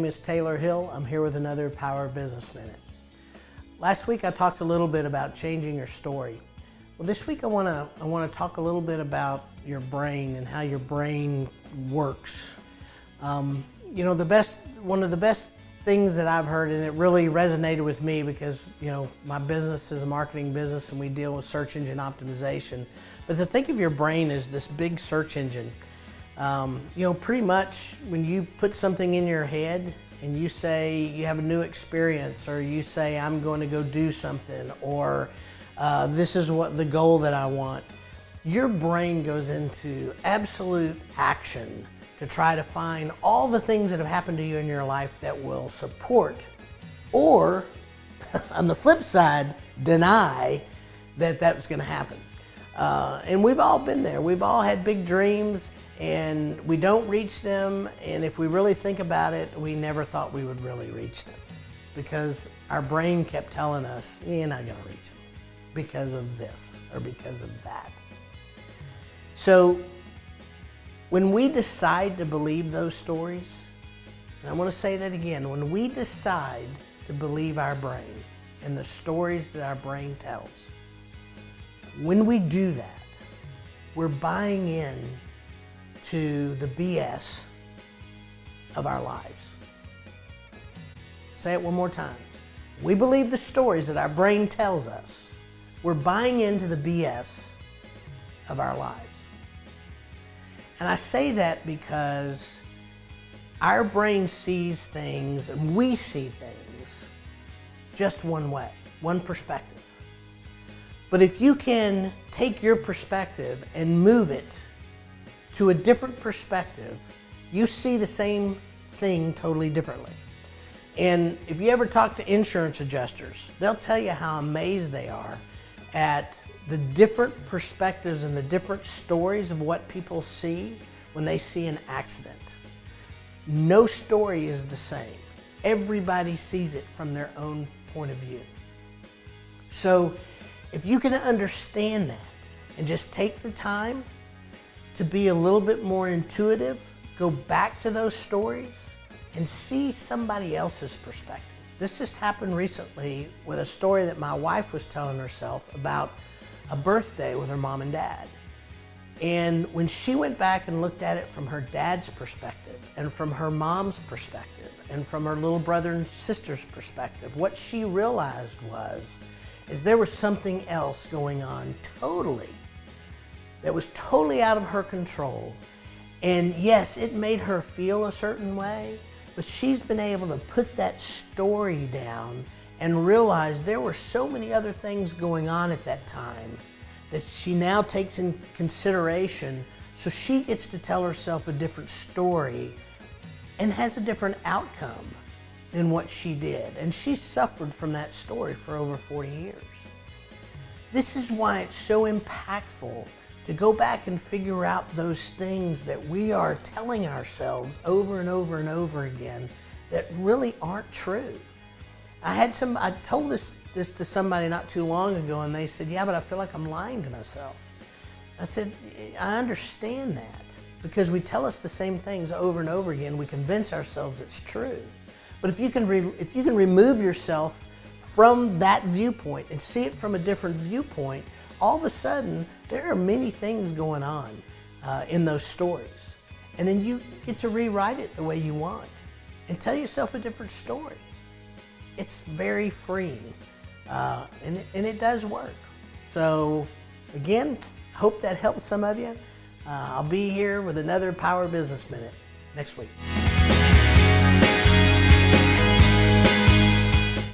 name is Taylor Hill. I'm here with another Power Business Minute. Last week I talked a little bit about changing your story. Well, this week I want to talk a little bit about your brain and how your brain works. One of the best things that I've heard, and it really resonated with me because my business is a marketing business and we deal with search engine optimization. But to think of your brain as this big search engine, pretty much when you put something in your head and you say you have a new experience, or you say I'm going to go do something, or this is what the goal that I want, your brain goes into absolute action to try to find all the things that have happened to you in your life that will support, or on the flip side, deny that was going to happen. And we've all been there. We've all had big dreams and we don't reach them. And if we really think about it, we never thought we would really reach them because our brain kept telling us, you're not going to reach them because of this or because of that. So when we decide to believe those stories, and I want to say that again, when we decide to believe our brain and the stories that our brain tells, when we do that, we're buying in to the BS of our lives. Say it one more time. We believe the stories that our brain tells us. We're buying into the BS of our lives. And I say that because our brain sees things and we see things just one way, one perspective. But if you can take your perspective and move it to a different perspective, you see the same thing totally differently. And if you ever talk to insurance adjusters, they'll tell you how amazed they are at the different perspectives and the different stories of what people see when they see an accident. No story is the same. Everybody sees it from their own point of view. So if you can understand that and just take the time to be a little bit more intuitive, go back to those stories and see somebody else's perspective. This just happened recently with a story that my wife was telling herself about a birthday with her mom and dad. And when she went back and looked at it from her dad's perspective and from her mom's perspective and from her little brother and sister's perspective, what she realized is there was something else going on that was totally out of her control. And yes, it made her feel a certain way, but she's been able to put that story down and realize there were so many other things going on at that time that she now takes in consideration. So she gets to tell herself a different story and has a different outcome than what she did. And she suffered from that story for over 40 years. This is why it's so impactful to go back and figure out those things that we are telling ourselves over and over and over again that really aren't true. I told this to somebody not too long ago, and they said, yeah, but I feel like I'm lying to myself. I said, I understand that because we tell us the same things over and over again. We convince ourselves it's true. But if you can remove yourself from that viewpoint and see it from a different viewpoint, all of a sudden there are many things going on in those stories. And then you get to rewrite it the way you want and tell yourself a different story. It's very freeing, and it does work. So again, I hope that helps some of you. I'll be here with another Power Business Minute next week.